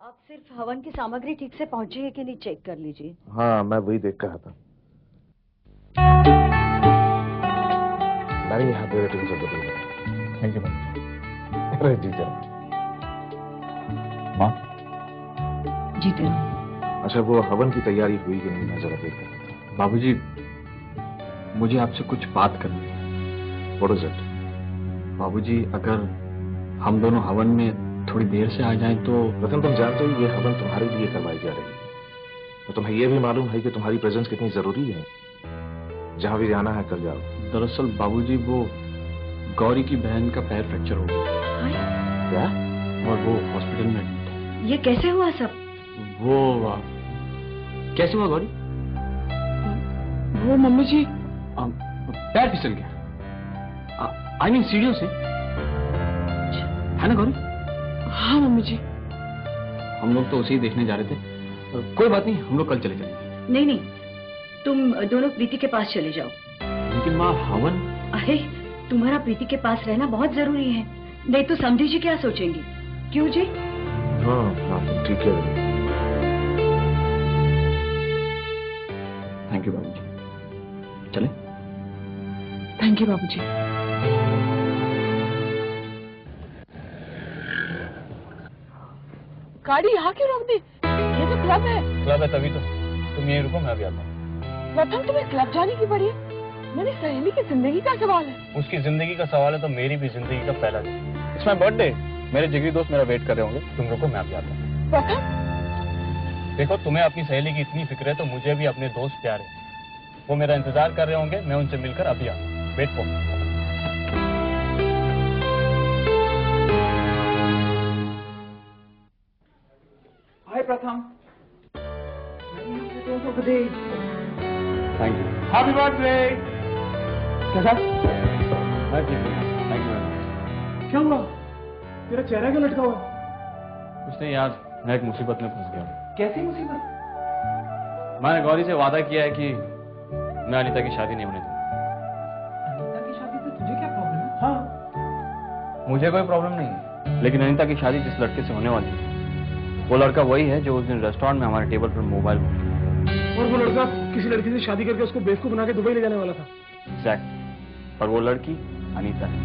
आप सिर्फ हवन की सामग्री ठीक से पहुंची है कि नहीं चेक कर लीजिए। हाँ, मैं वही देख कर आता। मैंने यहाँ पे रेटिंग से बदली। Thank you ma'am. अरे जी चलो। माँ जीते रहो। अच्छा, वो हवन की तैयारी हुई कि नहीं, मैं जरा देख कर आता। बाबूजी, मुझे आपसे कुछ बात करनी है। What is it? बाबूजी, अगर हम दोनों हवन में थोड़ी देर से आ जाएं तो। रतन, तुम जानते हो ये हवन तुम्हारे लिए करवाई जा रही है, तो तुम्हें यह भी मालूम है कि तुम्हारी प्रेजेंस कितनी जरूरी है। जहां भी जाना है कर जाओ। दरअसल बाबूजी, वो गौरी की बहन का पैर फ्रैक्चर हो गया। क्या? और वो हॉस्पिटल में एडमिट है। ये कैसे हुआ सब? वो कैसे हुआ गौरी? वो मम्मी जी, पैर फिसल गया। आई मीन सीढ़ियों से, है ना गौरी? हाँ मम्मी जी। हम लोग तो उसे ही देखने जा रहे थे। कोई बात नहीं, हम लोग कल चले जाएंगे। नहीं नहीं, तुम दोनों प्रीति के पास चले जाओ। लेकिन माँ, हवन। अरे, तुम्हारा प्रीति के पास रहना बहुत जरूरी है, नहीं तो समझी जी क्या सोचेंगी। क्यों जी? हाँ हाँ, ठीक है। थैंक यू बाबूजी। चले? थैंक यू बाबूजी। गाड़ी यहाँ क्यों रोक दी? ये तो क्लब है। क्लब है तभी तो। तुम यहीं रुको, मैं अभी आता हूँ। प्रथम, तुम्हें क्लब जाने की पड़ी है? मेरी सहेली की जिंदगी का सवाल है। उसकी जिंदगी का सवाल है तो मेरी भी जिंदगी का पहला दिन। It's my birthday. मेरे जिगरी दोस्त मेरा वेट कर रहे होंगे। तुम रुको, मैं अभी आता हूँ। प्रथम, देखो, तुम्हें अपनी सहेली की इतनी फिक्र है तो मुझे भी अपने दोस्त प्यारे। वो मेरा इंतजार कर रहे होंगे, मैं उनसे मिलकर अभी आता हूँ। Wait for me. Hi Pratham. Thank you. Happy birthday. कैसा? मैं ठीक हूँ। Thank you. क्या हुआ? तेरा चेहरा क्यों लटका हुआ? कुछ नहीं यार, मैं एक मुसीबत में फंस गया। कैसी मुसीबत? मैंने गौरी से वादा किया है कि मैं अनीता की शादी नहीं होने दूंगा। अनीता की शादी से तुझे क्या प्रॉब्लम है? हाँ, मुझे कोई प्रॉब्लम नहीं है, लेकिन अनीता की शादी जिस लड़के से होने वाली है, वो लड़का वही है जो उस दिन रेस्टोरेंट में हमारे टेबल पर मोबाइल। और वो लड़का किसी लड़की से शादी करके उसको बेवकूफ बना के दुबई ले जाने वाला था। एग्जैक्ट। और वो लड़की अनीता है।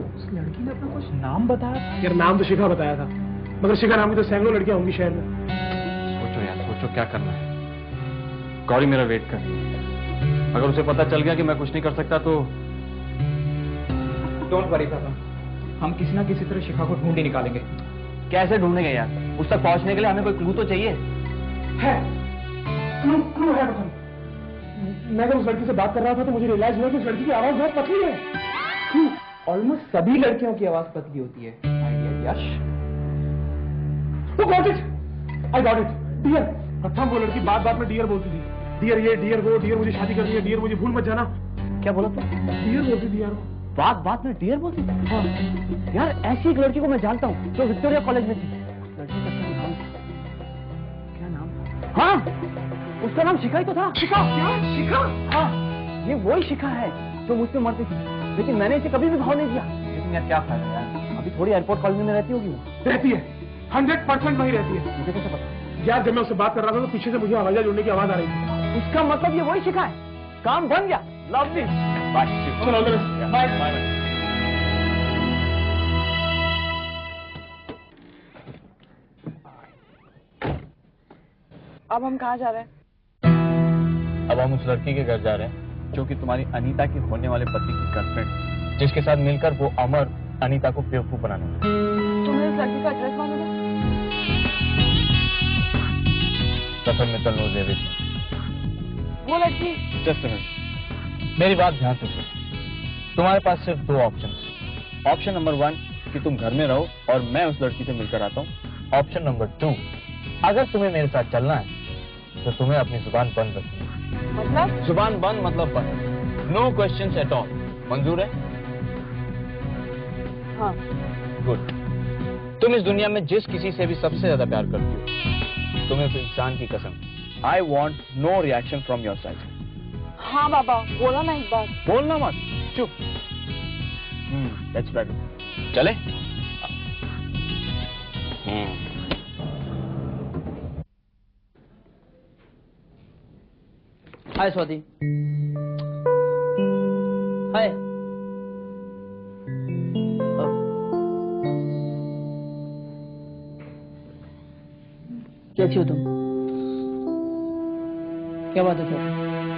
उस लड़की ने अपना कुछ नाम बताया? यार, नाम तो शिखा बताया था, मगर शिखा नाम की तो सैकड़ों लड़कियां होंगी शहर में। सोचो यार, सोचो क्या करना है। गौरी मेरा वेट कर। अगर उसे पता चल गया कि मैं कुछ नहीं कर सकता तो। डोंट वरी पापा, हम किसी ना किसी तरह शिखा को ढूंढ ही निकालेंगे। कैसे ढूंढेंगे यार? उस तक पहुंचने के लिए हमें कोई क्लू तो चाहिए। है, क्लू है प्रथम। मैं जब उस लड़की से बात कर रहा था तो मुझे रियलाइज हुआ कि उस लड़की की आवाज बहुत पतली है। ऑलमोस्ट सभी लड़कियों की आवाज पतली होती है। Yes, got it, I got it. Dear Pratham, वो लड़की बात बात में डियर बोलती थी। डियर ये, डियर वो, डियर मुझे शादी करनी है, डियर मुझे भूल मत जाना। क्या बोला तू? डियर बोलती थी यार। बात बात में डियर बोलती थी? हाँ। यार, ऐसी एक लड़की को मैं जानता हूँ जो विक्टोरिया कॉलेज में थी। लड़की का क्या नाम था? क्या नाम था? हाँ, उसका नाम शिखा ही तो था। शिखा? क्या? शिखा? हाँ, ये वही शिखा है जो मुझसे मरती थी, लेकिन मैंने इसे कभी भी भाव नहीं दिया। लेकिन यार क्या फायदा यार, अभी थोड़ी एयरपोर्ट कॉलोनी में रहती होगी वो। रहती है, 100% वही रहती है। मुझे कैसे पता? यार, जब मैं उससे बात कर रहा था तो पीछे से मुझे हवाईजहाज उड़ने की आवाज आ रही थी। इसका मतलब ये वही शिखा है। काम बन गया। लवली। बाय। चलो बाय बाय। अब हम कहाँ जा रहे हैं? अब हम उस लड़की के घर जा रहे हैं जो कि तुम्हारी अनीता की होने वाले पति की गर्लफ्रेंड, जिसके साथ मिलकर वो अमर अनीता को बेवकूफ बनाने वाला। तुम्हें उस लड़की का एड्रेस मालूम है? प्रथम मित्तल नोज एवरीथिंग। वो लड़की? जस्ट अ मिनट, मेरी बात ध्यान से सुनो। तुम्हारे पास सिर्फ दो ऑप्शन। ऑप्शन नंबर 1 कि तुम घर में रहो और मैं उस लड़की से मिलकर आता हूँ। ऑप्शन नंबर 2, अगर तुम्हें मेरे साथ चलना है तो तुम्हें अपनी जुबान बंद रखनी है। मतलब? जुबान बंद मतलब बंद। No questions at all. मंजूर है? हाँ। गुड। तुम इस दुनिया में जिस किसी से भी सबसे ज्यादा प्यार करती हो, तुम्हें उस इंसान की कसम, I want no reaction from your side. हाँ बाबा, बोला ना एक बार। बोलना मत, चुप। That's better. चले? हाय स्वाति। हाय। कैसी हो तुम? क्या बात है सर?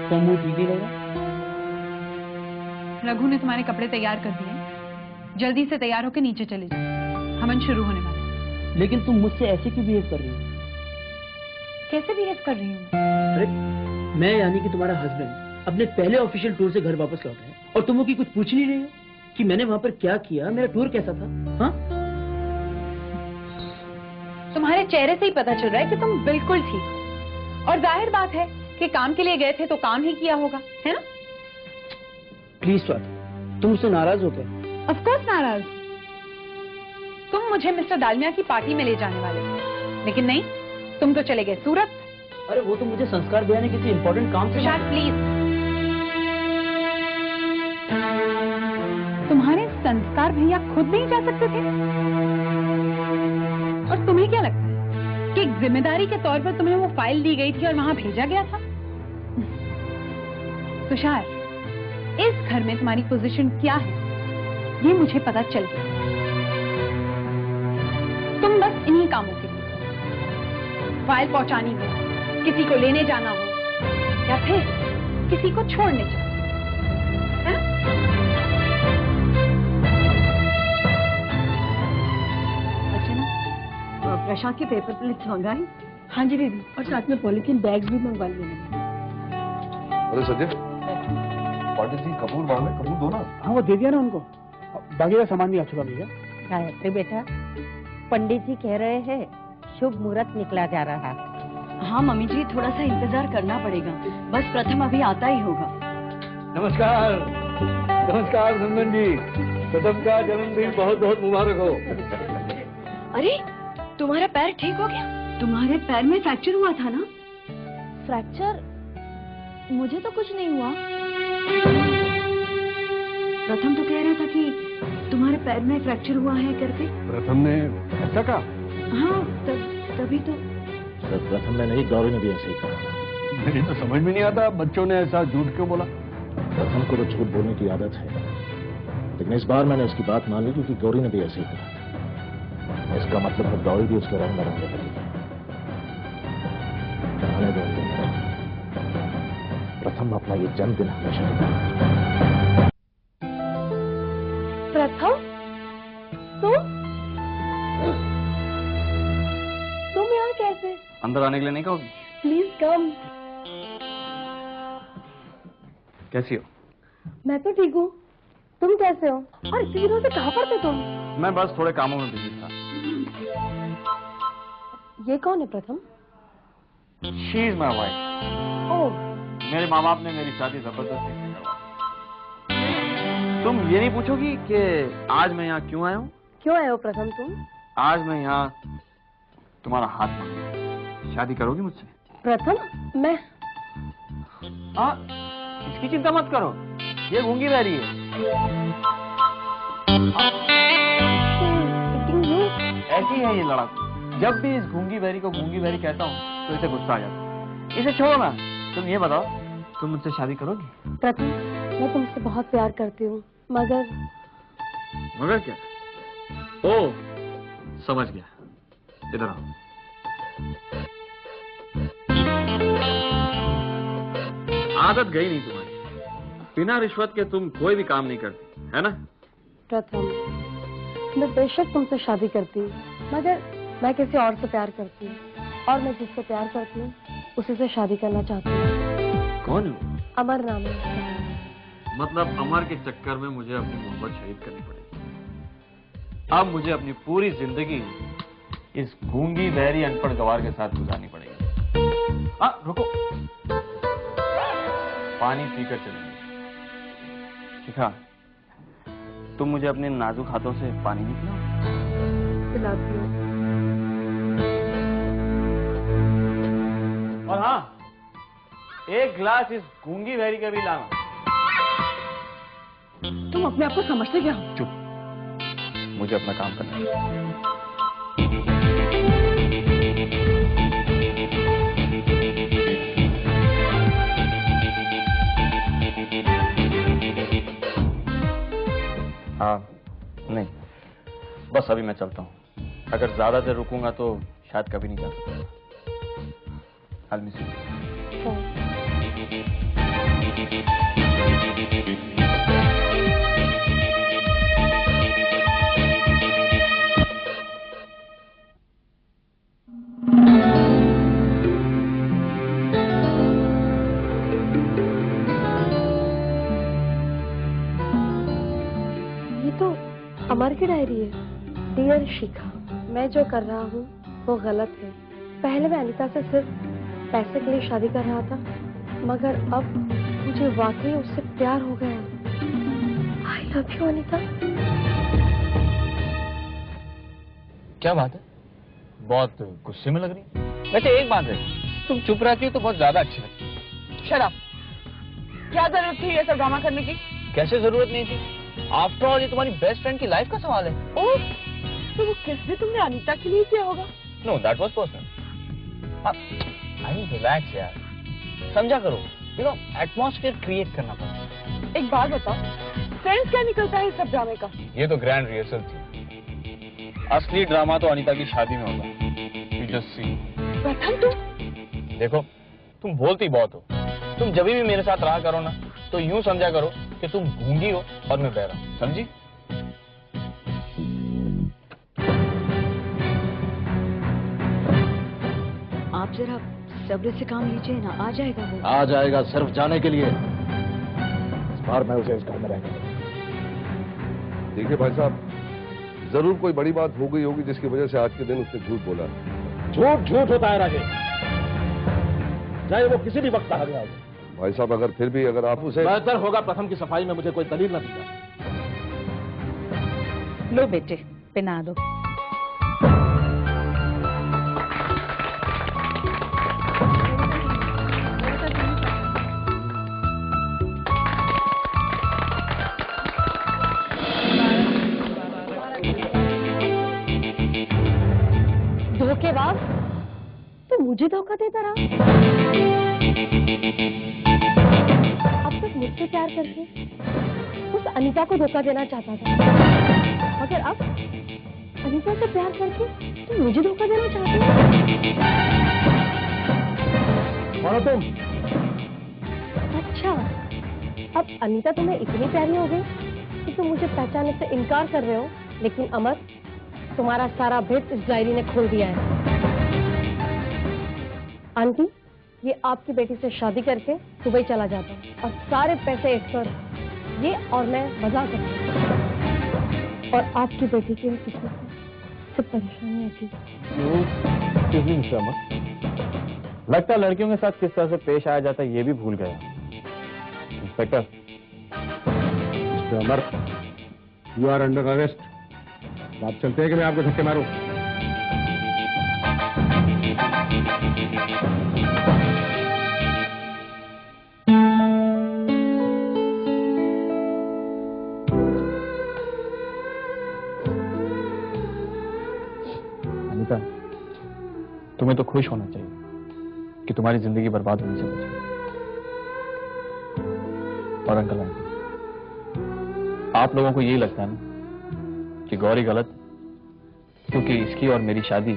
तो मूड ठीक नहीं लग रहा? रघु ने तुम्हारे कपड़े तैयार कर दिए, जल्दी से तैयार होकर नीचे चले जाओ, हवन शुरू होने वाला है। लेकिन तुम मुझसे ऐसे क्यों बिहेव कर रही हो? कैसे बिहेव कर रही हूँ? अरे मैं यानी कि तुम्हारा हस्बैंड अपने पहले ऑफिशियल टूर से घर वापस लौटा है और तुम की कुछ पूछ नहीं रही हो कि मैंने वहां पर क्या किया, मेरा टूर कैसा था? हाँ? तुम्हारे चेहरे से ही पता चल रहा है कि तुम बिल्कुल ठीक, और जाहिर बात है कि काम के लिए गए थे तो काम ही किया होगा, है ना? प्लीज स्वाति, तुम मुझसे नाराज हो गए? ऑफ कोर्स नाराज। तुम मुझे मिस्टर दालमिया की पार्टी में ले जाने वाले थे, लेकिन नहीं, तुम तो चले गए सूरत। अरे वो तो मुझे संस्कार देने किसी इंपॉर्टेंट काम से। तुषार प्लीज, तुम्हारे संस्कार भैया खुद नहीं जा सकते थे? और तुम्हें क्या लगता है कि एक जिम्मेदारी के तौर पर तुम्हें वो फाइल दी गई थी और वहां भेजा गया था? तुषार, इस घर में तुम्हारी पोजीशन क्या है ये मुझे पता चल गया। तुम बस इन्हीं कामों के लिए, फाइल पहुंचानी हो, किसी को लेने जाना हो, या फिर किसी को छोड़ने जाना, है ना? अच्छा ना, प्रसाद के पेपर प्लेट्स मंगाई? हाँ जी दीदी, और साथ में पॉलिथीन बैग भी मंगवा लिए। अरे सज्जन, पंडित जी कपूर मांगे, कपूर दो ना। हाँ वो दे दिया ना उनको, बाकी का सामान नहीं आ चुका भैया। गायत्री बेटा, पंडित जी कह रहे हैं शुभ मुहूर्त निकला जा रहा है। हाँ मम्मी जी, थोड़ा सा इंतजार करना पड़ेगा, बस प्रथम अभी आता ही होगा। नमस्कार। नमस्कार नंदन जी, प्रथम का जन्मदिन बहुत बहुत मुबारक हो। अरे तुम्हारा पैर ठीक हो गया? तुम्हारे पैर में फ्रैक्चर हुआ था ना? फ्रैक्चर? मुझे तो कुछ नहीं हुआ। प्रथम तो कह रहा था कि तुम्हारे पैर में फ्रैक्चर हुआ है करके। प्रथम ने ऐसा कहा? हाँ तभी तो। सर प्रथम ने नहीं, गौरी ने भी ऐसे ही कहा। मेरी तो समझ में नहीं आता बच्चों ने ऐसा झूठ क्यों बोला। प्रथम को तो झूठ बोलने की आदत है, लेकिन इस बार मैंने उसकी बात मान ली क्योंकि गौरी ने भी ऐसे ही कहा था। इसका मतलब है गौरी भी उसके रंग में रंगने लगी है। आने दो तुम, प्रथम अपना ये जन्मदिन हमेशा प्रथम, तुम यहाँ कैसे? अंदर आने के लिए नहीं कहोगी? Please come. कैसी हो? मैं तो ठीक हूँ, तुम कैसे हो? और इतने दिनों से कहाँ पर थे तुम? मैं बस थोड़े कामों में बिजी था। ये कौन है Pratham? She is my wife. Oh, मेरे माँ बाप ने मेरी शादी जबरदस्ती से करवा दी। तुम ये नहीं पूछोगी कि आज मैं यहाँ क्यों आया हूँ? क्यों आए हो प्रथम तुम? आज मैं यहाँ तुम्हारा हाथ मांगू। शादी करोगी मुझसे? प्रथम मैं? हाँ, इसकी चिंता मत करो, ये गूंगी बह रही है। ऐसी है ये लड़का, जब भी इस गूंगी बहरी को गूंगी बहरी कहता हूँ तो इसे गुस्सा आ जाता है। इसे छोड़ो ना, तुम ये बताओ, तुम मुझसे शादी करोगी? प्रथम, मैं तुमसे बहुत प्यार करती हूँ, मगर क्या? ओ, समझ गया, इधर आओ। आदत गई नहीं तुम्हारी, बिना रिश्वत के तुम कोई भी काम नहीं करती, है ना? प्रथम, मैं बेशक तुमसे शादी करती हूँ, मगर मैं किसी और से प्यार करती हूँ, और मैं जिससे प्यार करती हूँ उसी से शादी करना चाहती हूँ। कौन है? अमर नाम है। मतलब अमर के चक्कर में मुझे अपनी मोहब्बत शहीद करनी पड़ेगी। अब मुझे अपनी पूरी जिंदगी इस गूंगी बहरी अनपढ़ गवार के साथ गुजारनी पड़ेगी। रुको, पानी पीकर चलेंगे। शिखा, तुम मुझे अपने नाजुक हाथों से पानी नहीं पिलाओ? पिलाती हूँ। और हाँ, एक गिलास इस गूंगी बहरी का भी लाना। तुम अपने आप को समझते क्या हो? चुप, मुझे अपना काम करना है। हाँ नहीं, बस अभी मैं चलता हूँ। अगर ज्यादा देर रुकूंगा तो शायद कभी नहीं जा सकूंगा। I'll miss you. ये तो अमर की डायरी है। डियर शिखा, मैं जो कर रहा हूँ वो गलत है। पहले मैं अनीता से सिर्फ पैसे के लिए शादी कर रहा था, मगर अब मुझे वाकई उससे प्यार हो गया। I love you Anita. क्या बात है, बहुत गुस्से में लग रही है। वैसे एक बात है, तुम चुप रहती हो तो बहुत ज्यादा अच्छी लगती है। शराब, क्या जरूरत थी ये सब ड्रामा करने की? कैसे जरूरत नहीं थी? आफ्टर ऑल ये तुम्हारी बेस्ट फ्रेंड की लाइफ का सवाल है। ओह, तो वो किसने तुमने अनीता के लिए किया होगा? No, that was personal. I mean relax यार, समझा करो। यू नो, एटमॉस्फेयर क्रिएट करना पड़ता है। एक बात बताओ, सेंस क्या निकलता है इस सब ड्रामे का? ये तो ग्रैंड रिहर्सल थी। असली ड्रामा तो अनीता की शादी में होगा। You just see. प्रथम, तुम देखो, तुम बोलती बहुत हो। तुम जब भी मेरे साथ रहा करो ना, तो यूं समझा करो कि तुम गूंगी हो और मैं बहरा हूं। समझी? आप जरा सब्र से काम लीजिए ना, आ जाएगा वो। आ जाएगा, सिर्फ जाने के लिए। इस बार मैं उसे इस घर में रहने दूंगा। देखिए भाई साहब, जरूर कोई बड़ी बात हो गई होगी जिसकी वजह से आज के दिन उसने झूठ बोला। झूठ झूठ होता है राजेश, चाहे वो किसी भी वक्त कहा गया हो। भाई साहब, अगर फिर भी अगर आप उसे... बेहतर होगा प्रथम की सफाई में मुझे कोई दलील न दी जाए। लो बेटे, पिना दो। धोखेबाज, तो मुझे धोखा देता रहा। अब तक मुझसे प्यार करके उस अनीता को धोखा देना चाहता था, मगर अब अनीता से प्यार करके तुम मुझे धोखा देना चाहते हो। कौन हो तुम? अच्छा, अब अनीता तुम्हें इतनी प्यारी हो गई कि तुम मुझे पहचानने से इनकार कर रहे हो। लेकिन अमर, तुम्हारा सारा भेद इस डायरी ने खोल दिया है। आंटी, ये आपकी बेटी से शादी करके दुबई चला जाता है और सारे पैसे एक्सपर्ट ये और मैं मजा करते हैं, और आपकी बेटी की किस्मत में सिर्फ परेशानी आती है। लगता है लड़कियों के साथ किस तरह से पेश आया जाता है ये भी भूल गया। Inspector. Mister Amar, you are under arrest. आप चलते हैं कि मैं आपको धक्के मारूं? अनीता, तुम्हें तो खुश होना चाहिए कि तुम्हारी जिंदगी बर्बाद होने से बची। और अंकल आंटी, आप लोगों को यही लगता है ना कि गौरी गलत, क्योंकि इसकी और मेरी शादी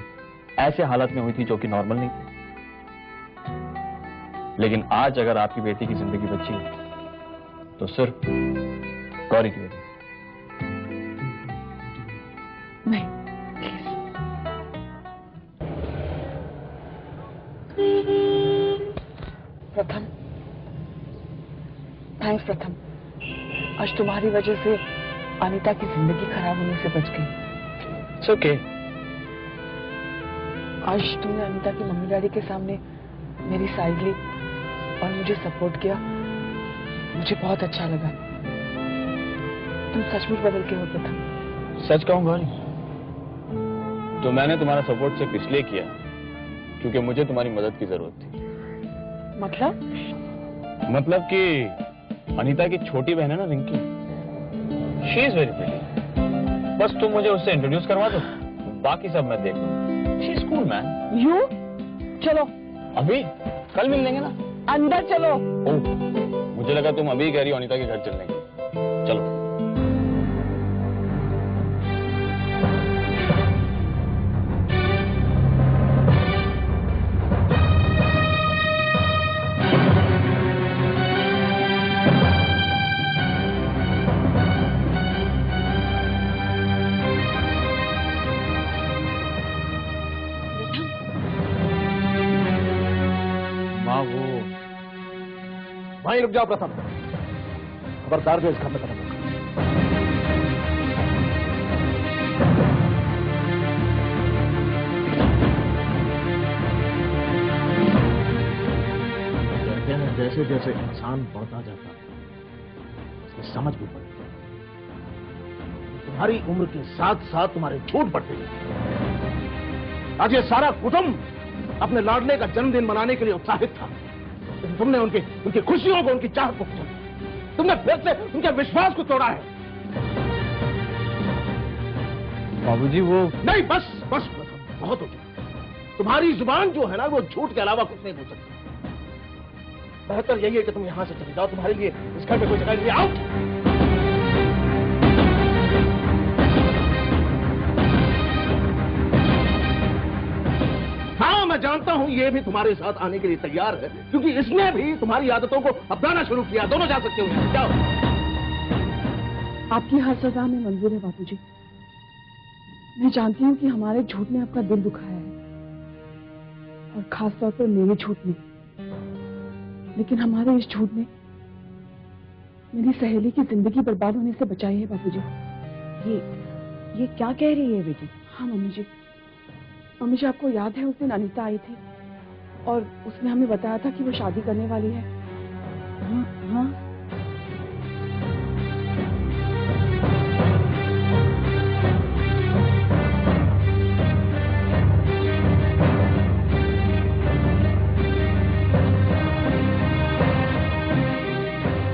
ऐसे हालत में हुई थी जो कि नॉर्मल नहीं थी। लेकिन आज अगर आपकी बेटी की जिंदगी बची है तो सिर्फ गौरी की वजह। नहीं, प्रथम, थैंक्स प्रथम। आज तुम्हारी वजह से अनीता की जिंदगी खराब होने से बच गई। It's okay. आज तुमने अनीता की मम्मी डैडी के सामने मेरी साइड ली और मुझे सपोर्ट किया, मुझे बहुत अच्छा लगा। तुम सचमुच बदल के हो प्रथम। सच कहूं गौरी, तो मैंने तुम्हारा सपोर्ट सिर्फ इसलिए किया क्योंकि मुझे तुम्हारी मदद की जरूरत थी। मतलब कि अनीता की छोटी बहन है ना Rinki, she is very pretty. बस तुम मुझे उससे इंट्रोड्यूस करवा दो, बाकी सब मैं देख लूंगा। She is cool man. You चलो अभी कल मिल लेंगे ना। अंदर चलो। ओह, मुझे लगा तुम अभी कह रही हो अनीता के घर चलने की। चलो। वहीं रुक जाओ प्रथम, खबरदार जो इस घर में कदम रखो। कहते हैं जैसे जैसे इंसान बढ़ता जाता है उसकी समझ भी बढ़ती है। तुम्हारी उम्र के साथ साथ तुम्हारे झूठ बढ़ते जाते। आज ये सारा कुटुंब अपने लाडले का जन्मदिन मनाने के लिए उत्साहित था, लेकिन तुमने उनकी खुशियों को, उनकी चाहत को कुचल दिया। तुमने फिर से उनके विश्वास को तोड़ा है। बाबूजी वो नहीं, बस बस बहुत हो चुका। तुम्हारी जुबान जो है ना वो झूठ के अलावा कुछ नहीं बोल सकती। बेहतर यही है कि तुम यहां से चले जाओ। तुम्हारे लिए इस घर में कोई जगह नहीं। आउट। हाँ, मैं जानता हूं ये भी तुम्हारे साथ आने के लिए तैयार है, क्योंकि इसने भी तुम्हारी आदतों को अपनाना शुरू किया। दोनों जा सकते हो यहाँ। जाओ। आपकी हर सजा में मंजूर है बापूजी। मैं जानती हूँ कि हमारे झूठ ने आपका दिल दुखाया है, और खास तौर पर मेरे झूठ ने। लेकिन हमारे इस झूठ ने मेरी सहेली की जिंदगी बर्बाद होने से बचाई है बापूजी। ये क्या कह रही है बेटी? हाँ मम्मी जी। मम्मी जी, आपको याद है उस दिन अनीता आई थी और उसने हमें बताया था कि वो शादी करने वाली है। हाँ हाँ।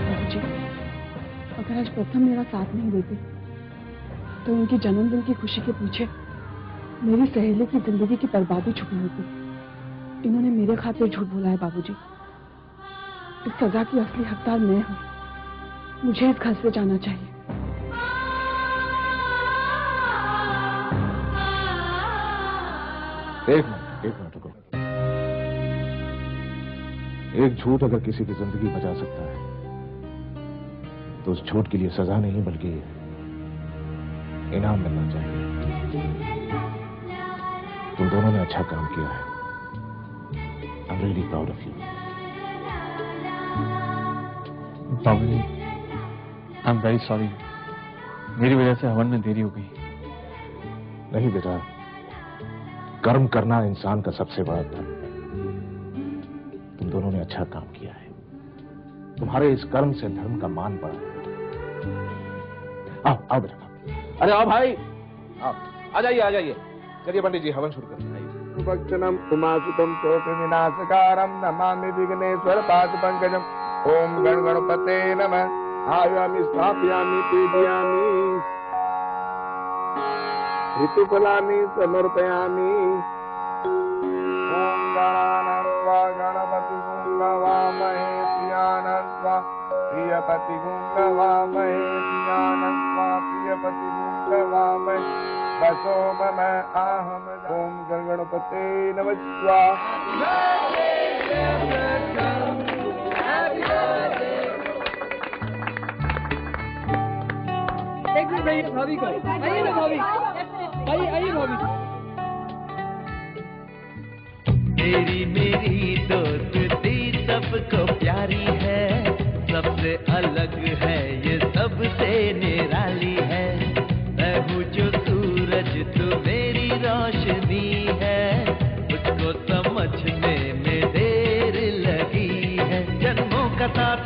बाबूजी, अगर आज प्रथम मेरा साथ नहीं देते तो उनके जन्मदिन की खुशी के पीछे मेरी सहेली की जिंदगी की बर्बादी छुपी होती। इन्होंने मेरे खातिर झूठ बोला है बाबूजी। इस सजा की असली हकदार मैं हूँ। मुझे इस घर से जाना चाहिए। एक मिनट रुको। एक झूठ अगर किसी की जिंदगी बचा सकता है तो उस झूठ के लिए सजा नहीं बल्कि इनाम मिलना चाहिए। तुम दोनों ने अच्छा काम किया है। I'm really proud of you. बाबूजी, आई एम वेरी सॉरी। मेरी वजह से हवन में देरी हो गई। नहीं बेटा, कर्म करना इंसान का सबसे बड़ा धर्म है। तुम दोनों ने अच्छा काम किया है। तुम्हारे इस कर्म से धर्म का मान बढ़ा है। आओ बेटा। अरे आओ भाई, आओ। आ जाइए। चलिए पंडित जी, हवन शुरू करें। भक्तनम उमासुतम शोक विनाशकारम नमामि विघ्नेश्वर पाद पंकजम। ओम गण गणपते नमः। आयामि स्थापयामि पूजयामि ऋतुफलानि समर्पयामि। ओम गणानां गणपतिगुं नमामहे प्रियानां प्रियपतिगुं नमामहे प्रियानां प्रियपतिगुं नमामहे। बसो मम आहम। ओम गण गणपते नमः स्वाहा। एक मिनट भाई, भाभी को आइए ना भाभी, आइए भाभी। तेरी मेरी दोस्ती सबको प्यारी है, सबसे अलग है ये सबसे निराली है। मैं हूँ जो सूरज तू मेरी रोशनी है, मुझको समझने में देर लगी है। जन्मों का साथ